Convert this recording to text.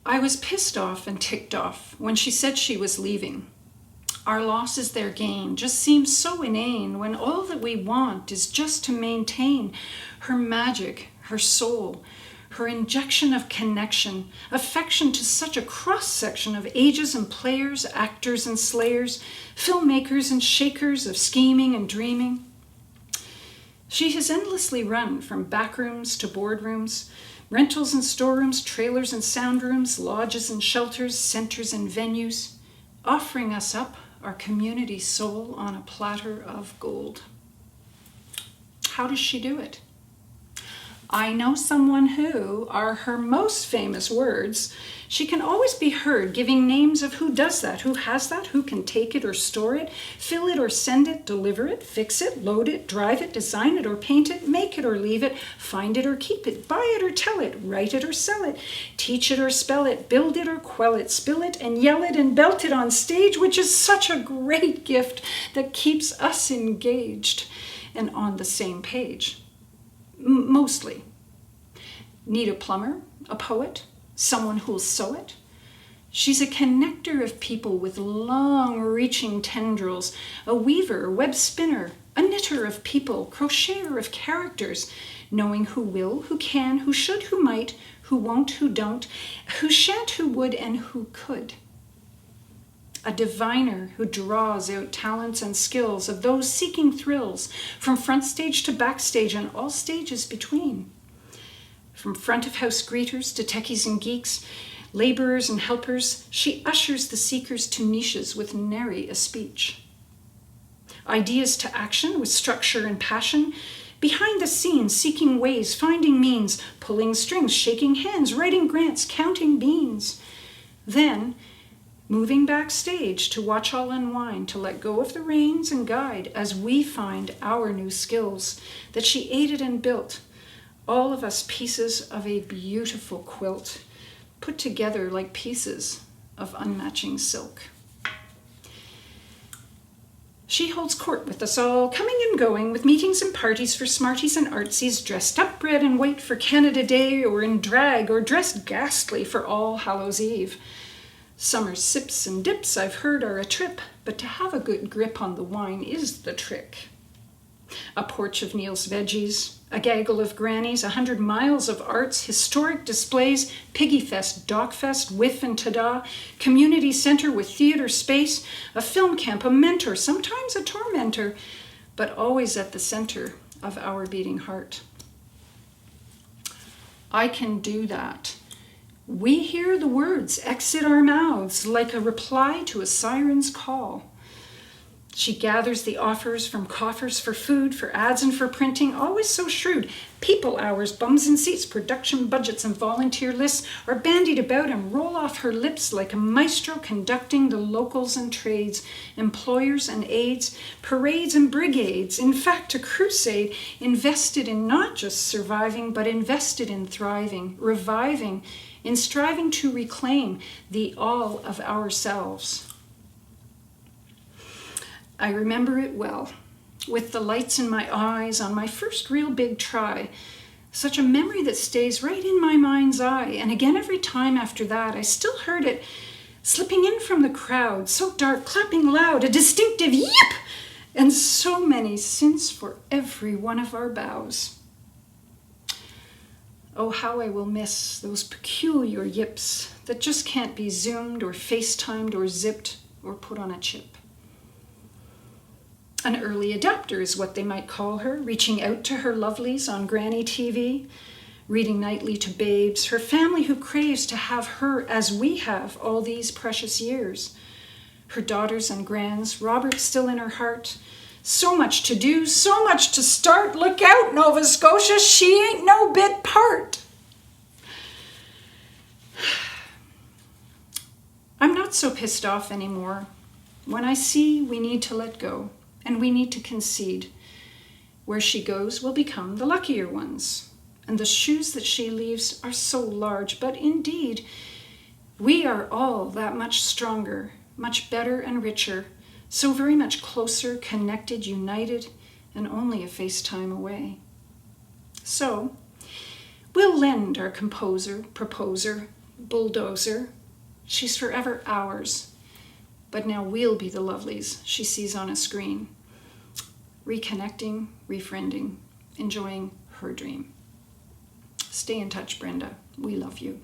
I was pissed off and ticked off when she said she was leaving. Our loss is their gain just seems so inane when all that we want is just to maintain her magic, her soul, her injection of connection, affection to such a cross-section of ages and players, actors and slayers, filmmakers and shakers of scheming and dreaming. She has endlessly run from backrooms to boardrooms, rentals and storerooms, trailers and sound rooms, lodges and shelters, centers and venues, offering us up our community soul on a platter of gold. How does she do it? I know someone who, are her most famous words, she can always be heard giving names of who does that, who has that, who can take it or store it, fill it or send it, deliver it, fix it, load it, drive it, design it or paint it, make it or leave it, find it or keep it, buy it or tell it, write it or sell it, teach it or spell it, build it or quell it, spill it and yell it and belt it on stage, which is such a great gift that keeps us engaged and on the same page. Mostly. Need a plumber, a poet, someone who'll sew it? She's a connector of people with long-reaching tendrils, a weaver, web spinner, a knitter of people, crocheter of characters, knowing who will, who can, who should, who might, who won't, who don't, who shan't, who would, and who could. A diviner who draws out talents and skills of those seeking thrills from front stage to backstage and all stages between. From front of house greeters to techies and geeks, laborers and helpers, she ushers the seekers to niches with nary a speech. Ideas to action with structure and passion, behind the scenes seeking ways, finding means, pulling strings, shaking hands, writing grants, counting beans. Then, moving backstage to watch all unwind, to let go of the reins and guide as we find our new skills that she aided and built, all of us pieces of a beautiful quilt, put together like pieces of unmatching silk. She holds court with us all, coming and going, with meetings and parties for smarties and artsies, dressed up red and white for Canada Day, or in drag, or dressed ghastly for All Hallows Eve. Summer sips and dips, I've heard, are a trip, but to have a good grip on the wine is the trick. A porch of Neil's veggies, a gaggle of grannies, 100 miles of arts, historic displays, Piggy Fest, Doc Fest, Whiff and Tada, community center with theater space, a film camp, a mentor, sometimes a tormentor, but always at the center of our beating heart. I can do that. We hear the words exit our mouths like a reply to a siren's call. She gathers the offers from coffers for food, for ads and for printing, always so shrewd. People hours, bums in seats, production budgets and volunteer lists are bandied about and roll off her lips like a maestro conducting the locals and trades, employers and aides, parades and brigades. In fact, a crusade invested in not just surviving, but invested in thriving, reviving, in striving to reclaim the all of ourselves. I remember it well, with the lights in my eyes on my first real big try, such a memory that stays right in my mind's eye, and again every time after that I still heard it slipping in from the crowd, so dark, clapping loud, a distinctive yip, and so many since for every one of our bows. Oh, how I will miss those peculiar yips that just can't be zoomed or FaceTimed or zipped or put on a chip. An early adopter is what they might call her, reaching out to her lovelies on Granny TV, reading nightly to babes, her family who craves to have her as we have all these precious years. Her daughters and grands, Robert still in her heart. So much to do, so much to start. Look out, Nova Scotia, she ain't no bit part. I'm not so pissed off anymore. When I see we need to let go, and we need to concede. Where she goes will become the luckier ones, and the shoes that she leaves are so large, but indeed, we are all that much stronger, much better and richer, so very much closer, connected, united, and only a FaceTime away. So, we'll lend our composer, proposer, bulldozer. She's forever ours. But now we'll be the lovelies she sees on a screen. Reconnecting, refriending, enjoying her dream. Stay in touch, Brenda. We love you.